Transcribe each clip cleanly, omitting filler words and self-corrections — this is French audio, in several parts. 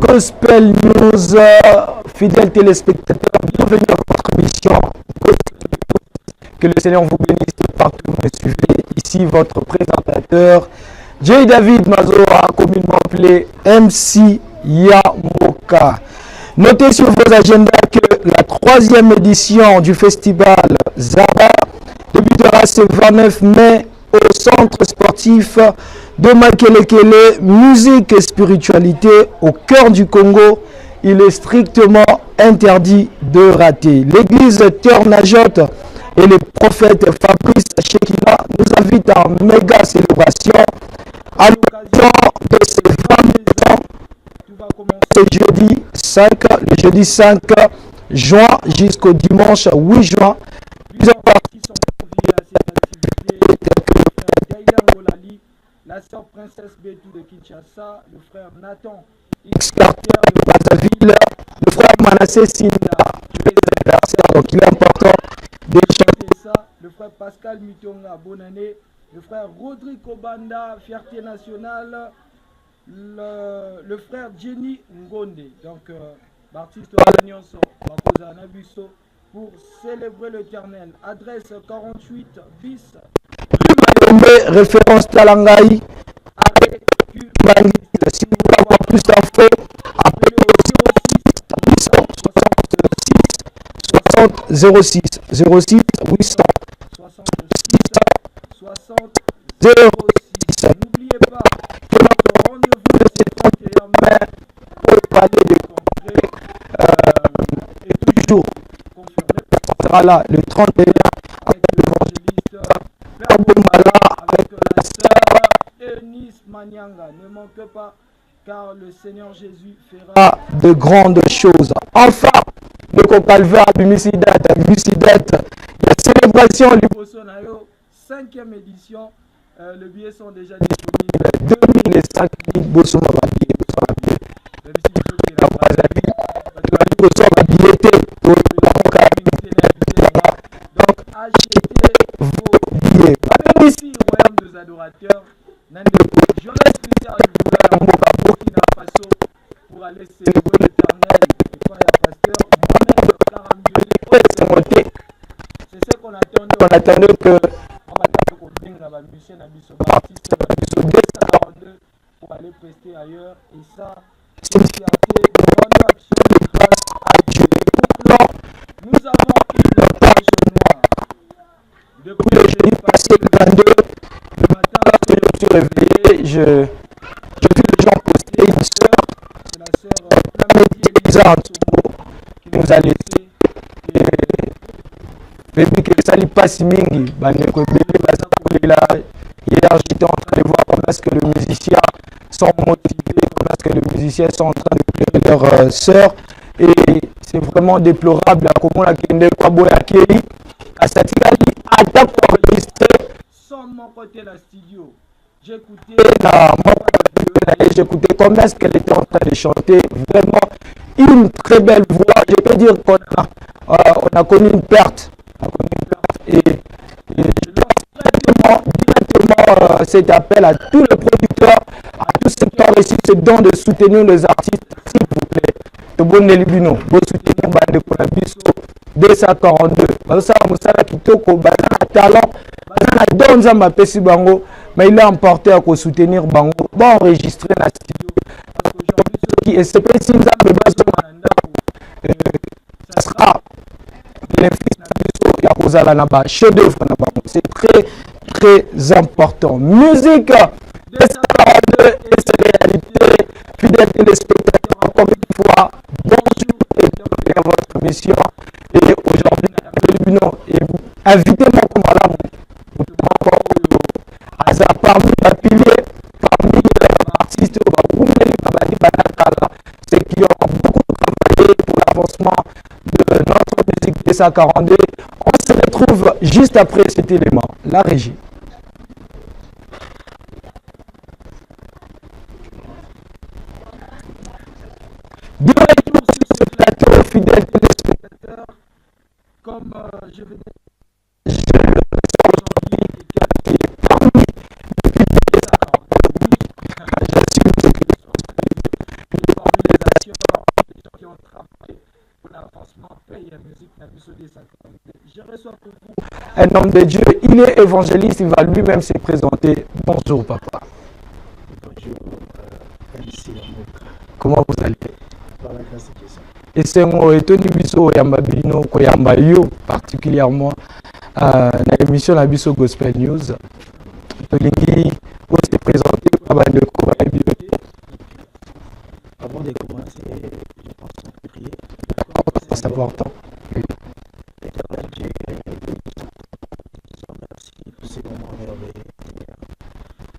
Gospel News, fidèles téléspectateurs, bienvenue à votre émission. Que le Seigneur vous bénisse partout où vous me suivez. Ici votre présentateur, J. David Mazora, communément appelé MC Yamoka. Notez sur vos agendas que la 3e édition du festival Zaba débutera ce 29 mai au centre sportif de Makelekele, musique et spiritualité au cœur du Congo. Il est strictement interdit de rater. L'église Ternajot et le prophète Fabrice Shekina nous invitent à une méga célébration à l'occasion de ces 22 ans. Tout va commencer le jeudi 5 juin jusqu'au dimanche 8 juin. Plusieurs parties sont conviées à cette activité, telles que le frère Gaïla Ngolali, la sœur princesse Bétou de Kinshasa, le frère Nathan X Carter de Brazzaville, le frère Manassé Sinda, les anniversaires, donc il est important de chanter ça, le frère Pascal Mutonga, bonne année, le frère Rodrigo Banda, fierté nationale, le frère Jenny Ngonde, donc l'artiste Nyonso, Bakoza Nabuso, pour célébrer l'Éternel. Adresse 48 bis, rue Mayombe, référence Talangaï, avec Mangi. Si vous voulez avoir plus d'infos, appelez au 06 866 06. N'oubliez pas que notre rendez-vous c'est le 31 mai au palais des congrès est toujours confirmé. On sera là le 31 avec l'évangéliste Père Boumala, avec la sœur Eunice Manyanga. Ne manquez pas car le Seigneur Jésus fera de grandes choses. Enfin, le Calvaire Bimisidate, la célébration Libosonayo, 5e édition. Les billets sont déjà disponibles. 2000 et 5000 Bossoma billets. Donc achetez vos billets. Ici, royaume des adorateurs, je reste Christian du Burkina Faso pour aller célébrer l'Éternel. Et pas la pasteur, moi-même, c'est ce qu'on attendait. On attendait que pour aller prester ailleurs, et ça c'est une fierté de rendre action de grâce à Dieu. Nous avons une page noire depuis le jeudi passé le 22. Le matin lorsque je me suis réveillé, j'ai vu les gens poster une sœur, c'est la sœur Flamedi Elisa Antoumbo qui nous a laissé. Et puis que ça n'est pas si mingi, hier j'étais en train de voir comment est-ce que les musiciens sont motivés, comment est-ce que les musiciens sont en train de pleurer leurs sœurs, et c'est vraiment déplorable comment la Kende Kwabo Yakei à Satikali attaque pour enregistrer sans mon côté la studio. J'écoutais comment est-ce qu'elle était en train de chanter, vraiment une très belle voix. Je peux dire qu'on a connu une perte. Et je lance directement cet appel à tous les producteurs, à tous ceux qui ont reçu ce don de soutenir les artistes, s'il vous plaît. De bon Nelibino, bon soutenir Bande Konabiso 242. Ça, Moussala Kitoko, Bazana Talent, Bazana Donzamba Pessi Bango, mais il a emporté à soutenir Bango, va enregistrer la studio. Parce qu'aujourd'hui, et c'est précis, ça sera chef d'œuvre. C'est très très important. Musique de 142 et ses réalités. Fidèles téléspectateurs, encore une fois, bonjour et bienvenue à votre émission. Et aujourd'hui, invitez-moi comme à la parmi les piliers, parmi les artistes, ceux qui ont beaucoup travaillé pour l'avancement de notre musique de 142. On se retrouve juste après cet élément, la régie. De retour sur ce plateau, fidèles téléspectateurs, comme je venais de dire aujourd'hui, qui est parmi les piliers de 142, j'assume ce que il est parmi les Je reçois pour vous un homme de Dieu. Il est évangéliste, il va lui-même se présenter. Bonjour papa. Bonjour, comment vous allez? Par la grâce de Dieu. Et c'est moi, Tony Bisso, Yambabino, Koyamba Yo, particulièrement dans l'émission La Bisso Gospel News. Tolingi, où s'est présenté par le Avant de commencer, je pense qu'on peut prier. C'est important. Oui. Éternel Dieu, merci pour ces moments merveilleux.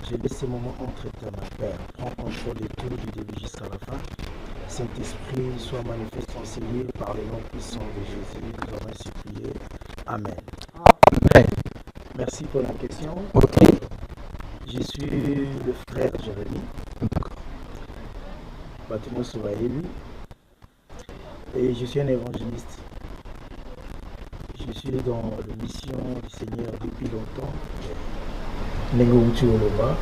Je laisse ces moments entre ta main, Père. Prends contrôle de tout du début jusqu'à la fin. Saint-Esprit, soit manifesté en ces lieux par le nom puissant de Jésus. Nous avons supplié. Amen. Amen. Merci pour la question. Ok. Je suis le frère Jérémy. Bâtiment Sovaïli. Et je suis un évangéliste. Je suis dans la mission du Seigneur depuis longtemps. Nengoouti Oloba.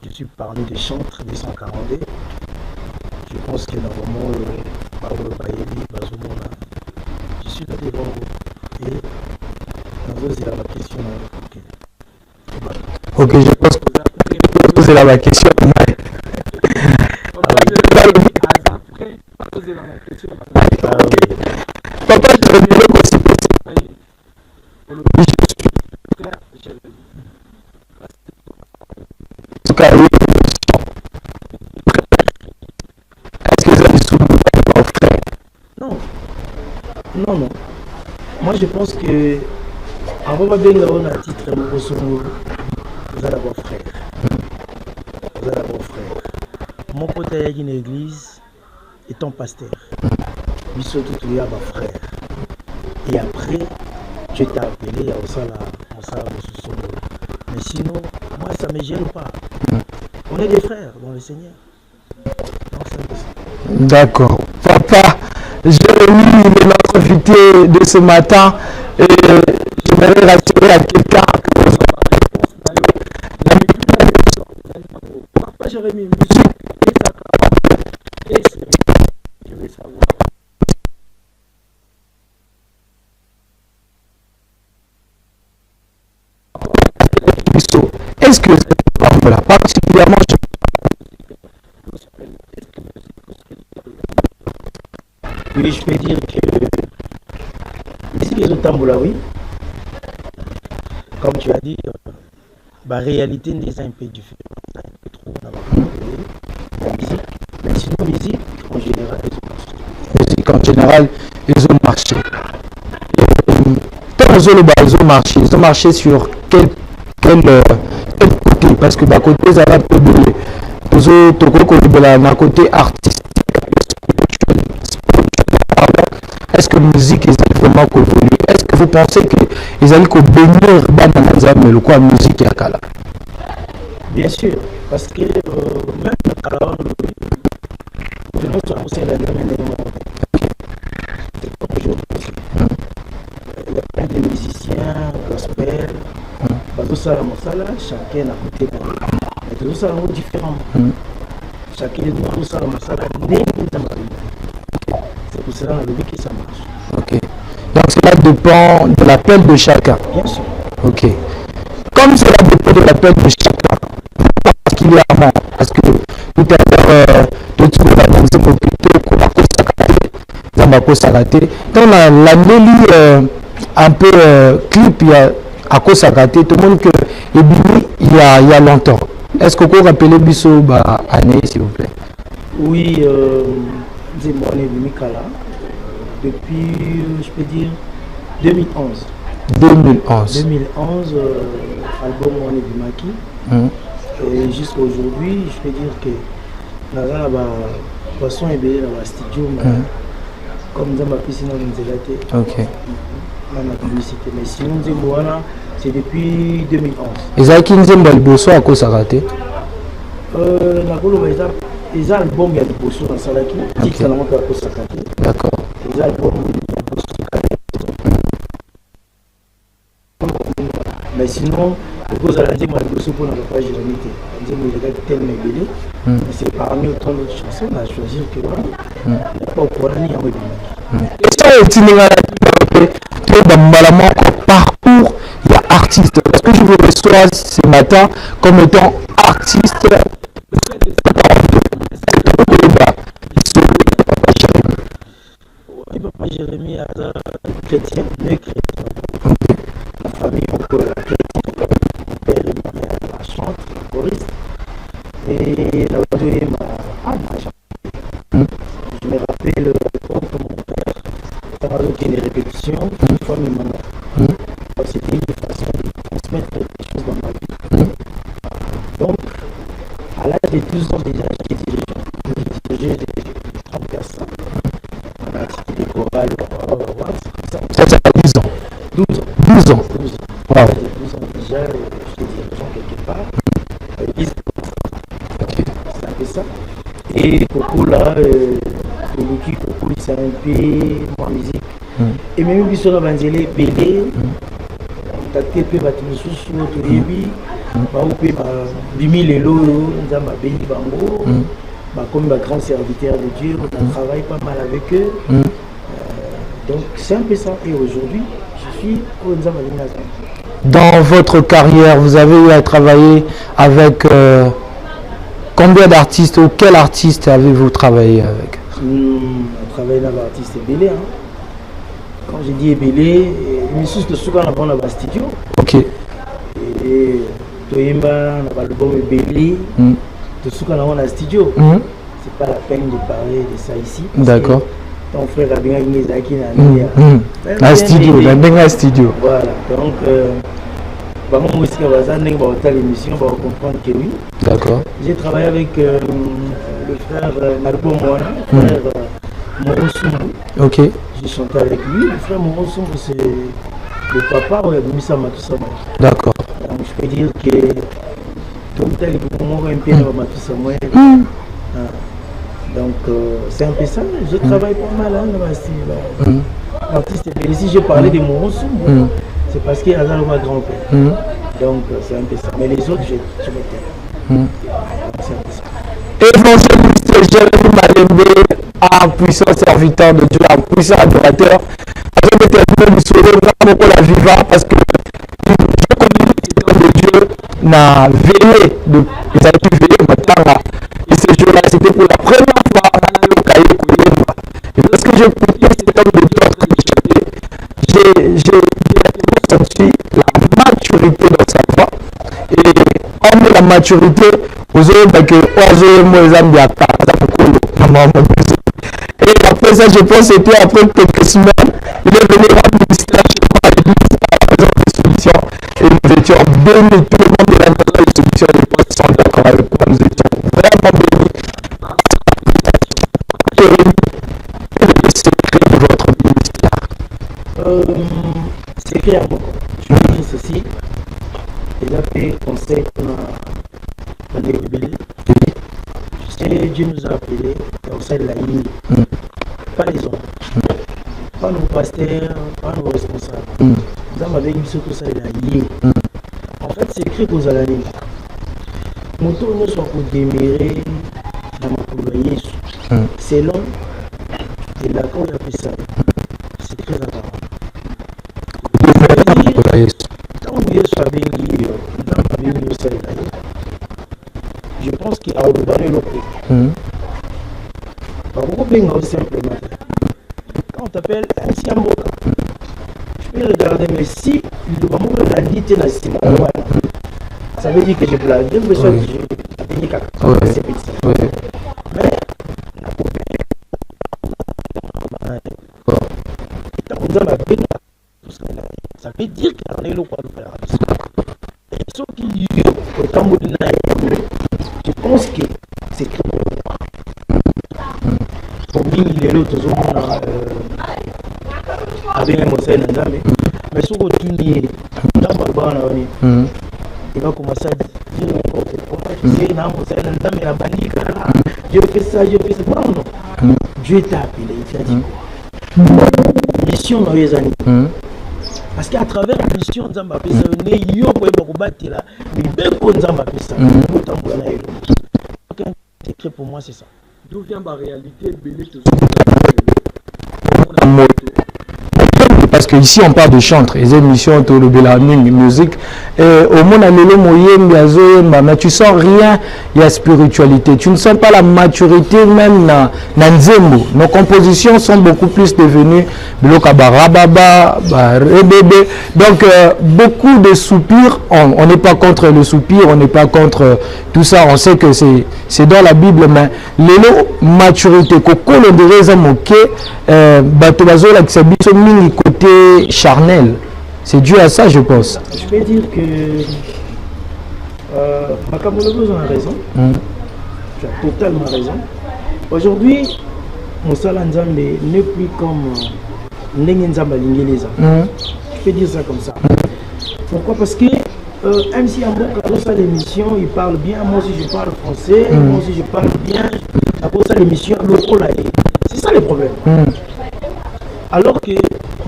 Je suis parmi des chantres des 142. Je pense que dans le moment je suis là devant vous. Et dans vous, c'est la question. Ok, je pense que vous avez posé la question. Papa, je vais dire que c'est possible. En tout cas, oui. Est-ce que vous avez souvent frère? Non. Non, non. Moi, je pense que avant de avoir un titre, vous allez avoir frère. Vous allez avoir frère. Mon côté est une église étant pasteur. Il se trouve à ma frère. Et après, je t'ai appelé à Osala. Mais sinon, moi, ça ne me gêne pas. On est des frères dans le Seigneur. D'accord. Papa, Jérémy est notre invité de ce matin. Et j'aimerais rassurer à quelqu'un que vous Papa Jérémy, je veux savoir. Est-ce que voilà, particulièrement oui, je peux dire que ici les Tamboula, oui, comme tu as dit, la réalité est un peu différente, un peu trop dans la musique, mais sinon la musique en général, musique en général, ils ont marché. Ils ont marché sur quel côté? Parce que d'un côté, ça va peu de côté artistique. Est-ce que la musique est vraiment convenue? Est-ce que vous pensez qu'ils allaient bénir dans le quoi musique à Kala? Bien sûr, parce que même le Kala, c'est la même il y a plein de musiciens, gospel, chacun à côté de nous. Tout ça est différent. Chacun de nous, c'est pour cela que ça marche. Ok. Donc cela dépend de l'appel de chacun. Bien sûr. Ok. Comme cela dépend de l'appel de chacun, particulièrement, parce que tout à l'heure, dans l'année un peu clip, il y a à cause de tout le monde que il y a longtemps. Est-ce que vous pouvez rappeler Bissot année, s'il vous plaît? Oui, j'ai mon Mikala depuis, je peux dire, 2011. 2011. 2011, album Moné Bimaki. Et jusqu'à aujourd'hui, je peux dire que la poisson est belle dans le studio, comme dans ma piscine, on nous a été. Ok. Mais sinon, c'est depuis 2011. Et ça qui nous aime le bosso à cause de raté? Les albums, il y a des bossos dans Salaki. D'accord. Les albums, mais sinon, vous allez dire, je suis pour la page de l'unité. C'est parmi autant d'autres chansons, on a choisi que voilà, il n'y a pas au courant ni à moi. Question est parcours, il y a artiste. Est-ce que je vous reçois ce matin comme étant artiste? Papa Jérémy est chrétien, mais chrétien. La famille chrétienne, mon père et ma mère la chantent, la choriste. Et la voiture est ma je me rappelle quand mon père avait des répétitions, une fois mes mamans. C'était une façon de transmettre quelque chose dans ma vie. Donc, à l'âge de 12 ans déjà, j'étais dirigeant. J'ai dirigé des 30 personnes. On a activité des chorales, ça a 12 ans. 12 ans. 12 ans. 12 ans. Wow. 12 ans déjà, j'étais dirigeant quelque part. C'est un peu ça. Et Coco là, Toluki, Coco, c'est un peu en musique. Et même si on a Banzele, Bélé, contacté peu Batimisous, Toyebi, Baoupé, Bimi Lelo, Nzamba Béli Bango, comme grand serviteur de Dieu, on travaille pas mal avec eux. Donc c'est un peu ça. Et aujourd'hui, je suis au Nzamba Béli. Dans votre carrière, vous avez eu à travailler avec combien d'artistes ou quel artiste avez-vous travaillé avec? On travaille avec l'artiste Bélé. Quand je dis Bélé, je suis de ce qu'on a dans le studio. Ok. Et Toyemba, on a l'album Bélé, de ce qu'on a dans le studio. C'est pas la peine de parler de ça ici. D'accord. Ton frère a bien gagné Zaki dans le studio. Voilà. Donc, moi aussi, on va l'émission, on va comprendre que oui. D'accord. J'ai travaillé avec le frère Narbo Moana, le frère Morosumbu. Ok. J'ai chanté avec lui. Le frère Morosumbu, c'est le papa où il a mis ça, tout ça. D'accord. Donc, je peux dire que tout tel est pour moi un peu dans tout ça. Donc, c'est un peu ça. Je travaille pas mal dans le style. L'artiste, ici, j'ai parlé de Morosumbu. C'est parce qu'il y a un grand-père. Donc, c'est un peu ça. Mais les autres, je me tais. C'est un peu ça. Évangéliste Jérémy Malembe, un puissant serviteur de Dieu, un puissant adorateur. Je vais terminer du soleil, vraiment la vivant, parce que je connais le de Dieu n'a veillé, ils ont veillé maintenant. Et ce jour-là, c'était pour la première fois dans le cahier Koyemba. Et lorsque j'ai écouté cet homme de Dieu que j'ai senti la maturité dans sa voix. Et en la maturité, vous avez que et après ça, je pense que c'était après quelques semaines, il est venu rendre ministère chez moi à l'église à la maison de solution. Et nous étions bénis, tout le monde de la maison de solution, les postes sont d'accord avec moi, nous étions vraiment bénis. Quel est le secret de votre ministère? Secret à moi. Je vais dire ceci. Il a fait conseil qu'on a débélé. Dieu nous a appelés au sein de la ligne. Pas les hommes. Pas nos pasteurs, pas nos responsables. Nous avons avec nous au sein de la ligne. En fait, c'est écrit aux Alanines. Nous ne sommes pas démérés dans ma couleur. Selon et l'accord il a fait ça. C'est très important. Quand vous êtes sur la ligne, je pense qu'il y a un donné le prix. Simplement. Quand on t'appelle un Siamboka, je peux regarder, mais si le moment où la dit est là, ça veut dire que je blague. Je veux dire que je dis que c'est petit. Mais la coupée, ça veut dire qu'il y a un élo pour le faire. Et ce qui est autant de je pense que c'est très bon. Pour lui, il est l'autre zone avec un conseil d'Andamé. Mais ce qu'on dit, il va commencer à dire n'importe quoi. Je sais, un conseil d'Andamé, la bannique, je fais ça, je fais ça. Non, non. Dieu t'a appelé, il t'a dit quoi? Mission dans les années. Parce qu'à travers la mission, nous avons fait ça. Nous avons battu là. Mais bien qu'on nous avons fait ça. Pour moi, c'est ça. D'où vient ma réalité? moto. Parce que ici on parle de chantre, les émissions de la musique, et au monde mais tu sens rien, il y a spiritualité, tu ne sens pas la maturité même dans Nzembo. Nos compositions sont beaucoup plus devenues donc beaucoup de soupirs. On n'est pas contre le soupir, on n'est pas contre tout ça, on sait que c'est dans la Bible, mais les maturité côté charnel, c'est dû à ça, je pense. Je peux dire que Makamologo a raison. Tu as totalement raison. Aujourd'hui, Moussala Nzambe n'est plus comme Nengen Nzamba Lingeleza. Je peux dire ça comme ça. Pourquoi? Parce que MC Amboka, dans sa l'émission, il parle bien. Moi aussi, je parle français. Moi aussi, je parle bien. Après ça, l'émission, c'est ça le problème. Alors que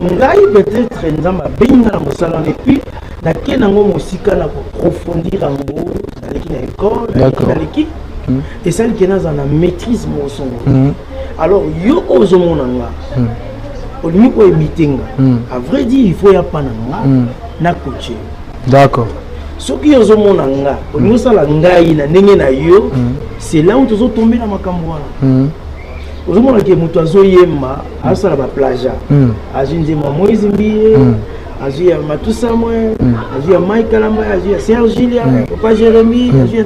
Ngai peut-être Nzamba Benga Moussala et puis na kenango musika na approfondir en gros dans l'école, dans l'équipe et celle qui est dans la maîtrise mon alors yo ozomonanga olimi ko emitenga à vrai dire il faut ya pananga na coacher. D'accord. Ce qui ozomonanga olimi sala ngai na ndenge na yo c'est là où tu tomber dans makambo wana. Ozomona ke mutu azoyemba asala ba plaja azinze Moïse Mbiye azuya Matusa Mwe azuya Mike Kalamba azuya Serge Julia Papa Jérémy azuya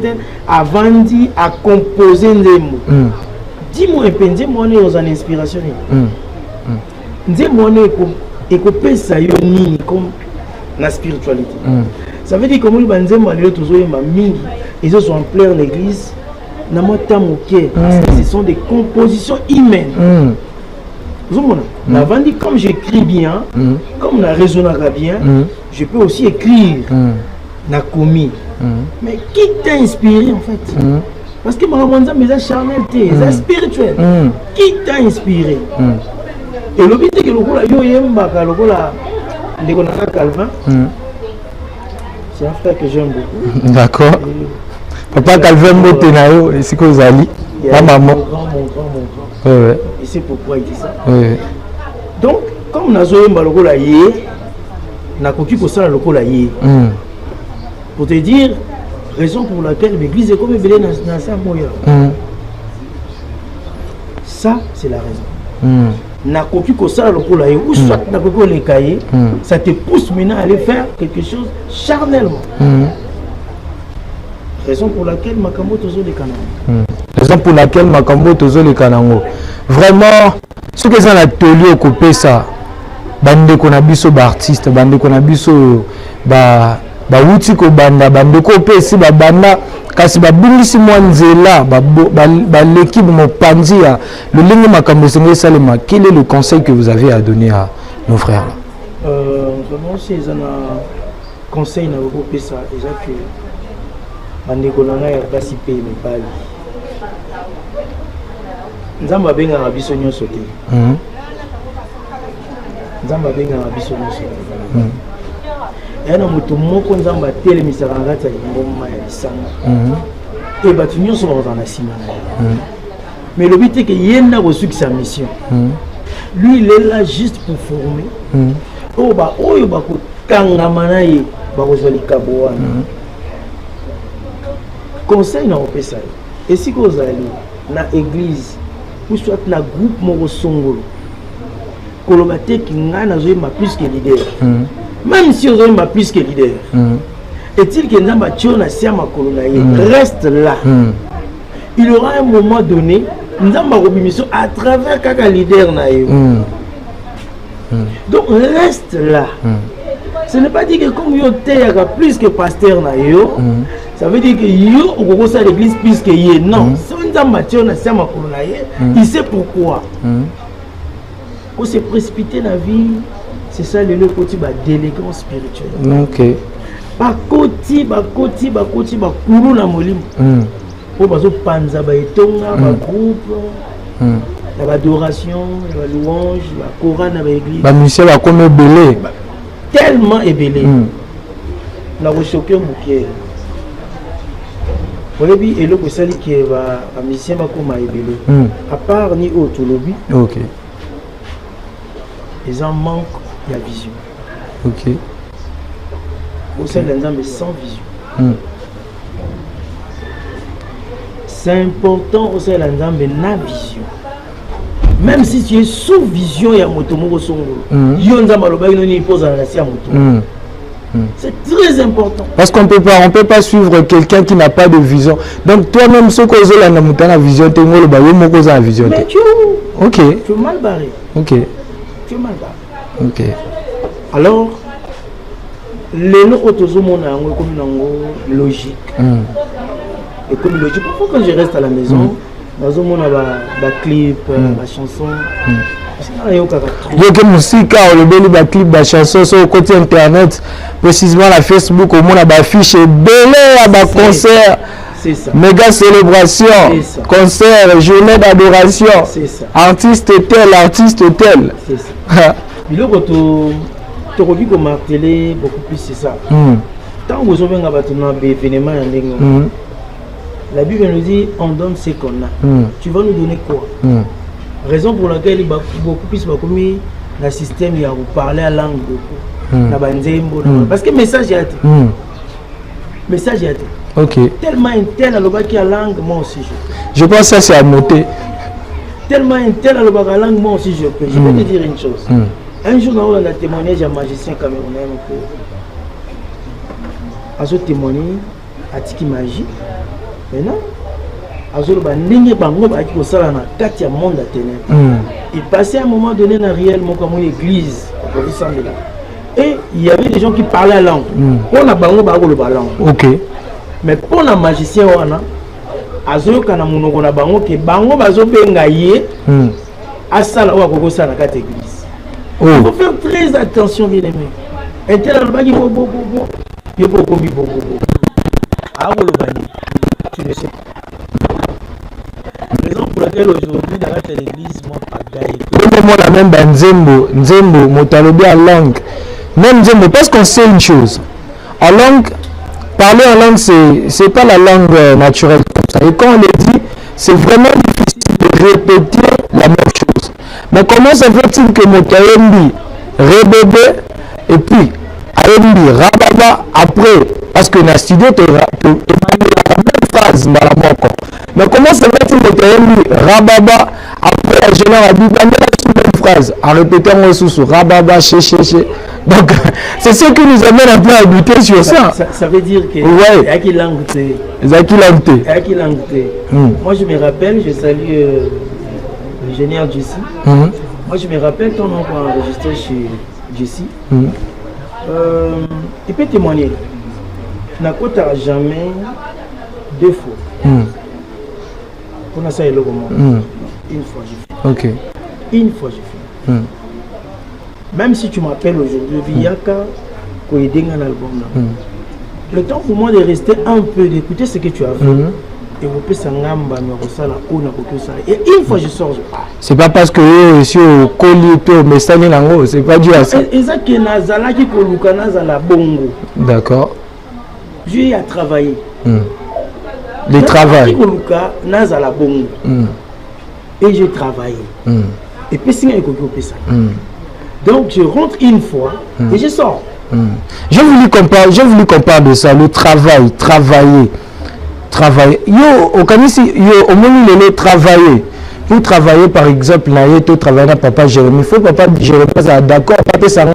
avandi à composer ndemo dis-moi penze mone aux inspiration ndemo ne ko pesa yo nini comme la spiritualité ça veut dire que moi banzemo alelo tozoyemba mingi ils sont en plein l'église. Ce sont des compositions humaines. Comme j'écris bien, comme on raisonnera bien, je peux aussi écrire na commis. Mais qui t'a inspiré en fait? Parce que ma mes charnel, c'est spirituel. Qui t'a inspiré? Et le but est que le Calvin, c'est un frère que j'aime beaucoup. D'accord. Papa Calvin Motenayo, c'est que vous allez. Ma maman. Mon grand. Ouais. Et c'est pourquoi il dit ça. Ouais. Donc, comme nous avons le rôle à yé, nous avons coquille pour ça le rôle à yé. Pour te dire, raison pour laquelle l'église est comme belé dans sa moya. Ça, c'est la raison. N'a coquille pour ça le rôle à yé, ou soit n'a coquille les cahiers, ça te pousse maintenant à aller faire quelque chose charnellement. Raison pour laquelle Makambo Tozo les Kanango. Raison pour laquelle Makambo Tozo les Kanango. Vraiment, ce que c'est un atelier au copé ça, bande qu'on a biso artiste, bande qu'on a biso wuti ko banda, bande copé si banda, kasi babungisi mwanzela, l'équipe mopanzia, le ligne Makambo Sengé Salema. Quel est le conseil que vous avez à donner à nos frères là? Vraiment, c'est un conseil na copé ça, déjà que bandeko nanga ya basi pe mibali nzamba benga na biso nyonso te nzamba benga na biso nyonso yana mutu moko nzamba telemisaka ngati ya ngoma ya lisanga e batu nyonso bakozala na nsima na ye mais le but est que yenda kosukisa mission lui il est là juste pour former oyo bakokangama na ye bakozwa likabo wana. Conseil na opesa et si vous allez na église ou soit na groupe moko songolo kolobate ki ngana zoyema plus que leader même si vous zoyema plus que leader est-il que nzamba tio na sia makolo na ye reste là il aura un moment donné nzamba kobimission à travers kaka leader na yo donc reste là. Ce n'est pas dit que comme yo teyaka plus que pasteur na yo, ça veut dire que yo au ça l'église plus que yé. Non, si on a Mathieu na sia makolo na ye, il sait pourquoi. Pour se précipiter dans la vie, c'est ça le côté ba délégance spirituelle. OK. Ba koti kulu na molimo. Pour bazo panza ba etonga ba groupe. L'adoration, la louange, la chorale dans l'église. Ba monsieur va comme belé. Tellement ébélé. La rechoqué moukier. Pour les billes et le sali qui va à musicien va comme ébélé. À part ni autre lobby. OK. ils en manquent, il y a vision. Ok. Au sein d'un mais sans vision. C'est important au sein d'un mais na vision. Même si tu es sous vision, il y a motomo songo. Yonza maloba il pose à la sia moto. C'est très important. Parce qu'on peut pas suivre quelqu'un qui n'a pas de vision. Donc toi-même, ce que tu as la vision, tu as la vision. Mais tu es mal barré. Ok. Tu es mal barré. Ok. Alors, les noms comme logique. Et comme logique, parfois quand je reste à la maison, dans un monde la clip, la chanson. Il y a musique, le clip, la chanson sur le côté internet, précisément la Facebook, au monde a affiché belé à concert, méga célébration, concert, journée d'adoration, artiste tel. C'est ça. Il y a beaucoup martelé, beaucoup plus c'est ça. Tant que vous avez un événement, la Bible nous dit on donne ce qu'on a. Tu vas nous donner quoi? Raison pour laquelle il y a beaucoup plus de le système, il y a parler à langue beaucoup. Parce que le message est été. Message est été. Ok. Tellement intel à la langue, moi aussi je pense que ça c'est à noter. Tellement intel à la langue, moi aussi je peux. Je vais te dire une chose. Un jour, on a témoigné à un magicien camerounais à ce témoigner à Tiki Magie. Maintenant, il passait à un moment donné dans réellement comme une église. Et il y avait des gens qui parlaient la langue. On a le ballon. Ok. Mais pour un magicien, on a azo kana munoko na bango ke bango bazo benga ye asala wa koko sala kata église. Il faut faire très attention bien aimé. Et tel le bagi bo bo bo. Yo bo ko mi bo bo bo. Ah le bagi. Tu ne sais pas. La raison pour laquelle aujourd'hui dans l'église moi pagaille. Moi la même nzembo motalobi en langue. Même nzembo parce qu'on sait une chose. En langue parler en langue, c'est pas la langue naturelle comme ça. Et quand on le dit, c'est vraiment difficile de répéter la même chose. Mais comment se fait-il que mon Kayembi, Rebebe, et puis Ayembi, Rababa, après, parce que dans le studio, tu as la même phrase, mais comment se fait-il que Kayembi, Rababa, après, la général a dit, la même phrase, en répétant sous Rababa, Che. Donc, c'est ce qui nous amène un peu à douter sur ça. Ça veut dire que ouais. Moi, je me rappelle, je salue l'ingénieur Jessie. Moi, je me rappelle ton nom qu'on a enregistré chez Jessie. Il peut témoigner. Je n'ai jamais 2 fois. On a ça et le moment. Une fois, j'ai fait. Ok. Une fois, j'ai fait. Même si tu m'appelles aujourd'hui, Viyaka, qu'on ait un album là. Le temps pour moi de rester un peu, d'écouter ce que tu as fait. Et vous pouvez s'engamba, et une fois je sors, je pars. C'est pas parce que je suis au collier, mais ça n'est pas, c'est pas dû à ça. D'accord. J'ai à travailler. Les travail. Et j'ai travaillé. Et puis c'est ça. Donc je rentre une fois et je sors. Je voulais qu'on parle de ça, le travail, travailler. Yo, au Canisi, yo, au moment où il travailler. Pour travailler, par exemple, là, il travaille à Papa Jérémy. Il faut Papa Jérémy, d'accord, pas ça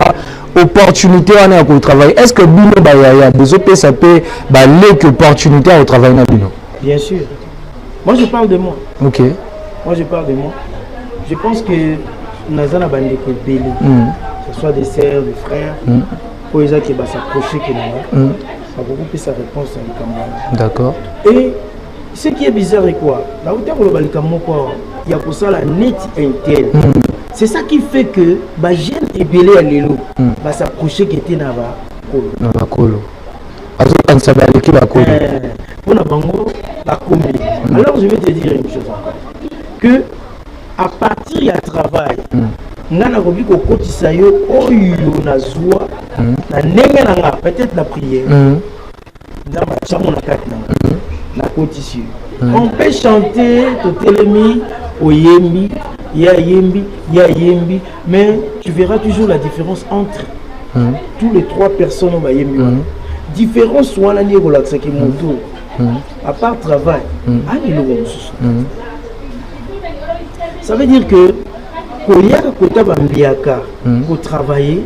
opportunité à travailler. Est-ce que Bino Bayaya, des OP, ça peut aller opportunité à travailler dans Bino? Bien sûr. Moi, je parle de moi. Ok. Moi, je parle de moi. Je pense que Nazana Bandeko Bélé, que ce soit des sœurs, des frères, pour les gens qui vont s'approcher, qui n'ont pas beaucoup plus sa réponse à l'Ikamana. D'accord. Et ce qui est bizarre est quoi? Là où tu as il y a pour ça la net intel. C'est ça qui fait que bah jeune et belé à l'élo va s'approcher qui était nava kolo. Nava kolo. Alors quand ça va aller qui va kolo. Pour la bango la combi. Alors je vais te dire une chose encore. Que à partir du travail, ngana kobi ko kotisa yo oyo na zwa na ndenge na peut-être la prière. Dans ma chambre na kati na kotisi. On peut chanter to telemi oyemi il y a Yembi, mais tu verras toujours la différence entre tous les trois personnes au Yembi. Différence soit la qui à part travail, ça veut dire que pour travailler,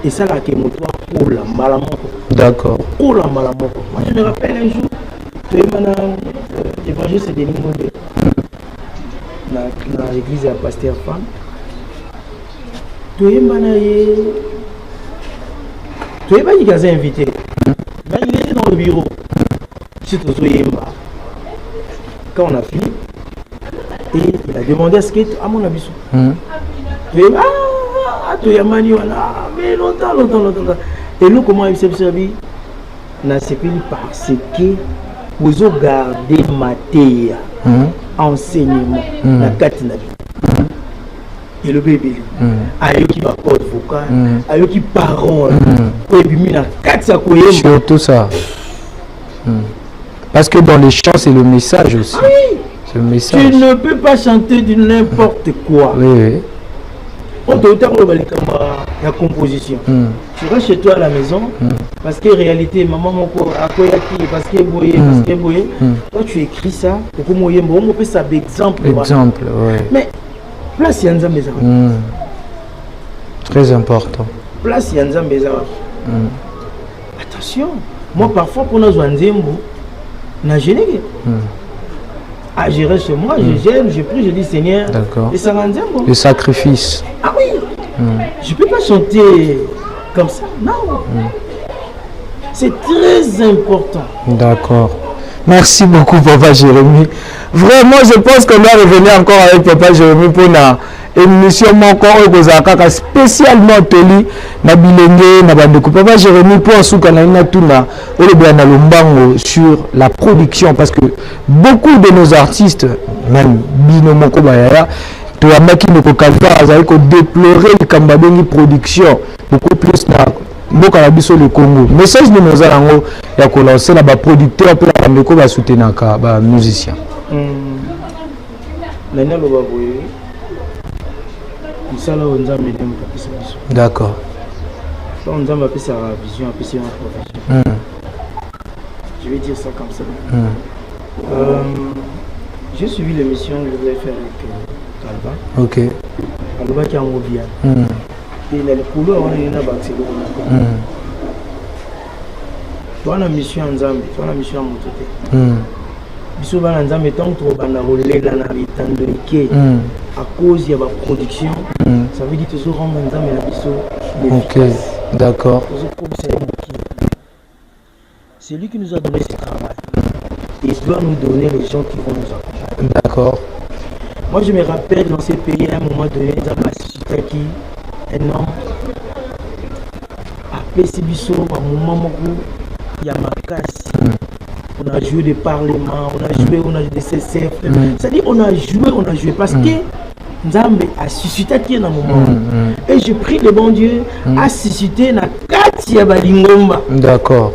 et ça là qui est pour la malamoko. D'accord. Pour la malamoko. Moi je me rappelle un jour, tu es maintenant l'évangile Denis Mondé dans l'église de la pasteur femme. Tu es maintenant il a invité. Il était dans le bureau. Quand on a fini, et il a demandé à ce qu'il à mon avis. Mais longtemps. Et nous, comment il s'est servi? Parce que vous avez gardé matière, enseignement, la catina. Et le bébé, ayo qui va code vocal, ayo qui parole, surtout ça. Parce que dans les chants, c'est le message aussi. Ah oui. C'est le message. Tu ne peux pas chanter du n'importe quoi. Oui. On te dit la composition. Tu vas chez toi à la maison, parce que réalité, maman, parce que toi tu écris ça, on peut ça d'exemple. Exemple, oui. Mais place Yanza Meza. Très important. Place Yanza Meza. Attention, moi parfois pour nos Zwanzembo, n'a gêné. À gérer chez moi, je gêne, je prie, je dis Seigneur. D'accord. Et ça le sacrifice. Ah oui. Je ne peux pas chanter comme ça. Non. C'est très important. D'accord. Merci beaucoup, Papa Jérémy. Vraiment, je pense qu'on va revenir encore avec Papa Jérémy pour la émission spécialement teli na bilenge na bandeko. Papa Jérémy pour souka na ina tuna na lombango sur la production, parce que beaucoup de nos artistes, même Bino Moko Bayaya, to amaki ne ko kalfa azali ko déplorer le kambabengi production beaucoup plus na mboka na biso le Congo. Message de nos arango ya ko lancer na ba producteur pe na bandeko ba soutenir ka ba musicien. D'accord. Je vais dire ça comme ça. J'ai suivi l'émission que vous avez fait avec Calva. Ok. Calva qui est en Mobia. Et il a le couleur, on est dans Barcelone. Tu as une mission en Zambie, tu as une mission en Mototé. Biso bana nzambe tant to bana rolela na bitando ike à cause de la production, ça veut dire que tu rends nzambe na biso. OK, d'accord. C'est lui qui nous a donné ce travail. Et il doit nous donner les gens qui vont nous accompagner. D'accord. Moi je me rappelle dans ces pays à un moment donné, qui un homme a fait biso à un moment où il y a ma casse. On a joué des parlements, on a joué des CCF. C'est-à-dire on a joué parce que Nzambe a suscité qui dans moment. Et je prie le bon Dieu à susciter na Katia Balingomba. D'accord.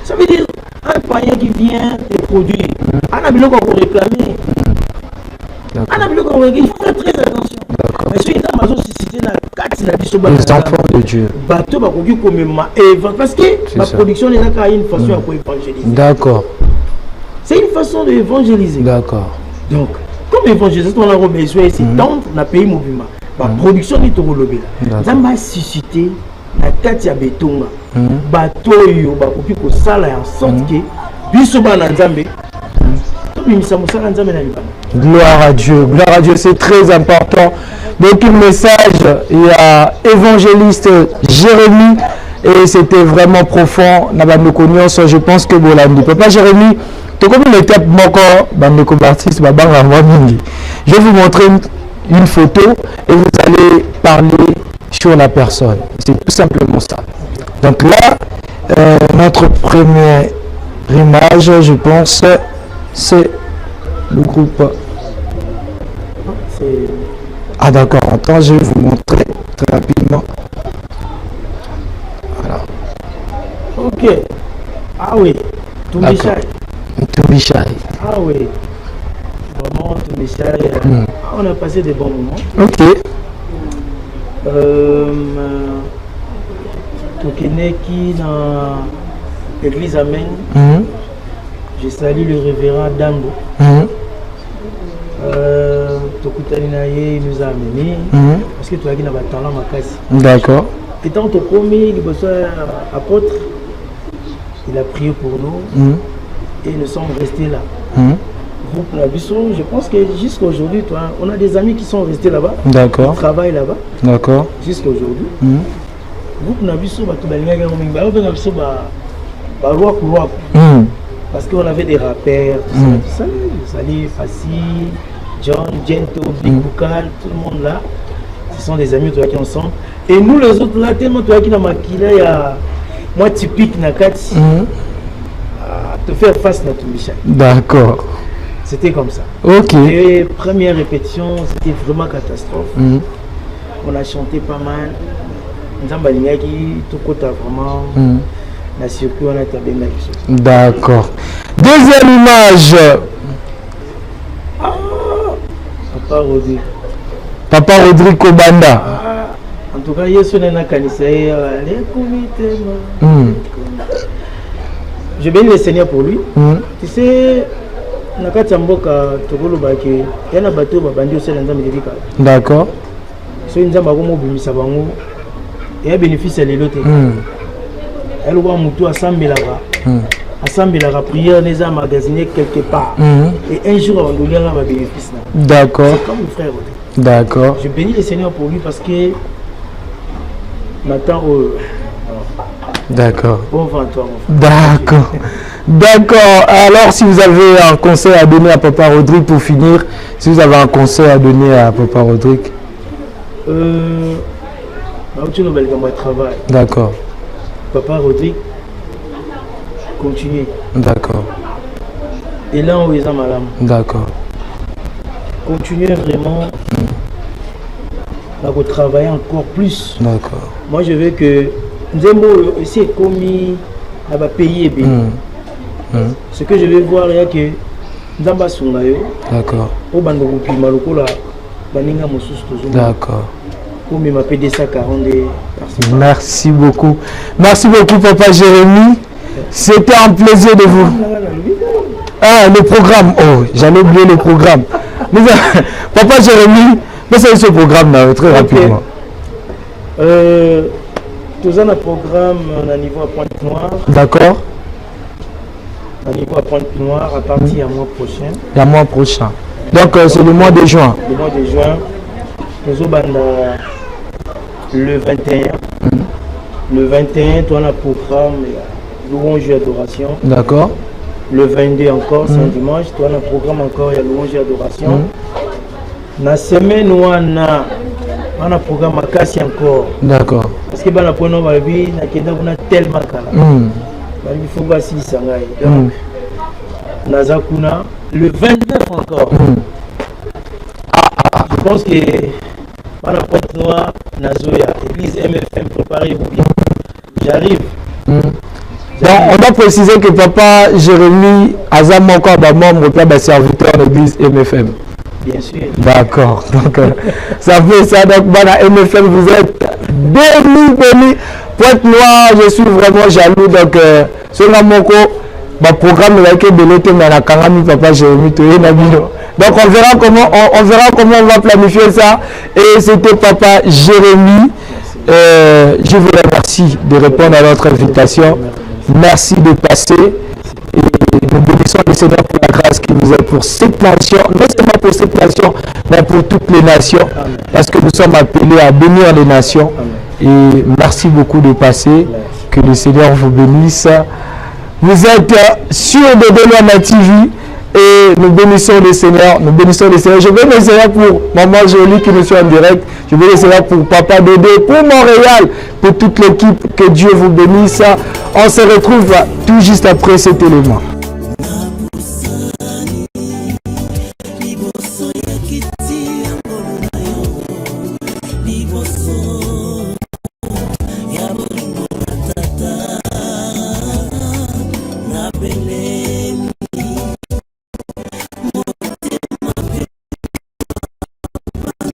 Ça veut dire un païen qui vient te produire. On a besoin qu'on réclamer. On a besoin qu'on réclame. Il faut faire très attention. Mais si on a suscité na Katia les enfants de Dieu. Bateau parce que la production n'est pas une façon à évangéliser. D'accord. C'est une façon d'évangéliser. D'accord. Donc, comme évangéliser, on a besoin ici dans le pays mouvement. La production est au lobby. Ça m'a suscité la Katia Betonga. Bateau yo ba kopi ko sala en sorte que biso ba na Nzambe. Gloire à Dieu, c'est très important. Donc un message, il y a évangéliste Jérémy et c'était vraiment profond. Je pense que Bolandi, Papa Jérémy, tu comme une étape artiste, je vais vous montrer une photo et vous allez parler sur la personne. C'est tout simplement ça. Donc là, notre première image, je pense, c'est le groupe. Ah d'accord, attends, je vais vous montrer très rapidement. Voilà. Ok. Ah oui, Toumbishai. Toumbishai. Ah oui. Vraiment, on a passé des bons moments. Ok. Tokeneki dans l'église Amen. Je salue le révérend Dango. Tokutani il nous a amené parce que tu as dit dans talent makasi. D'accord. Étant au premier, il apôtre, il a prié pour nous et nous sommes restés là. Groupe Nabiso, je pense que jusqu'à aujourd'hui, on a des amis qui sont restés là-bas. D'accord. Qui travaillent là-bas. D'accord. Jusqu'à aujourd'hui. Groupe Nabiso, parce qu'on avait des rappeurs, tout ça, Salih, Fassi, John, Gento, Big Bukal, tout le monde là. Ce sont des amis qui ensemble. Et nous les autres là, tellement toi qui n'a maquillé, il y a moi typique Nakati, te faire face à tout Michel. D'accord. C'était comme ça. Ok. Et première répétition, c'était vraiment catastrophe. On a chanté pas mal. Tout côté vraiment. La circuit, on a été bien. D'accord. Deuxième image. Papa Rodrigue. Papa Rodrigue Kobanda. En tout cas, il y a je bénis le Seigneur pour lui. Tu sais, d'accord. Il y a bénéfice à l'élote. Elle voit mon tour à 100 000 à 100 000 prière, les a magasiné quelque part. Et un jour, on doit avoir bénéfice. D'accord. C'est comme mon frère. D'accord. Je bénis le Seigneur pour lui parce que maintenant, d'accord. Bon vent, toi, mon frère. D'accord. D'accord. Alors, si vous avez un conseil à donner à Papa Rodrigue pour finir, si vous avez un conseil à donner à Papa Rodrigue. Travail. D'accord. Papa Rodrigue, continuez. D'accord. Et là, on est en malade. D'accord. Continuez vraiment à travailler encore plus. D'accord. Moi, je veux que nous essayer de commis à payer bien. Ce que je veux voir, c'est que d'accord. D'accord. Merci beaucoup. Merci beaucoup, Papa Jérémy. C'était un plaisir de vous. Ah, le programme. Oh, j'allais oublier le programme. Papa Jérémy, c'est ce programme là, très rapidement. Tout ça, un programme à niveau à Pointe-Noire. D'accord. À niveau à Pointe-Noire à partir du mois prochain. Le mois prochain. Donc, c'est le mois de juin. Le mois de juin. Nous avons le 21. Le 21, tu as un programme louange et adoration. D'accord. Le 22 encore, c'est un dimanche. Tu as un programme encore, il y a louange et adoration. La semaine où on a un programme à casser encore. D'accord. Parce que dans la première vie, on a tellement il faut voir si ça va. Donc, Nazakuna, le 29 encore. Je pense que à la Pointe-Noire, Nazoya, église MFM, préparez-vous bien. J'arrive. Donc, on doit préciser que Papa Jérémy Azam encore membre de serviteur de l'église MFM. Bien sûr. D'accord. Donc, ça fait ça. Donc, la MFM, vous êtes béni. Pointe-Noire, je suis vraiment jaloux. Donc, ce programme de l'été, mais la Kangami, Papa Jérémy, donc on verra comment on va planifier ça. Et c'était Papa Jérémy. Je vous remercie de répondre à notre invitation. Merci de passer. Et nous bénissons le Seigneur pour la grâce qui vous est pour cette nation, non seulement pour cette nation, mais pour toutes les nations. Parce que nous sommes appelés à bénir les nations. Et merci beaucoup de passer. Que le Seigneur vous bénisse. Vous êtes sur Dédé TV. Et nous bénissons le Seigneur, Je bénis le Seigneur pour Maman Jolie qui nous suit en direct. Je bénis le Seigneur pour Papa Dédé, pour Montréal, pour toute l'équipe. Que Dieu vous bénisse. On se retrouve tout juste après cet élément.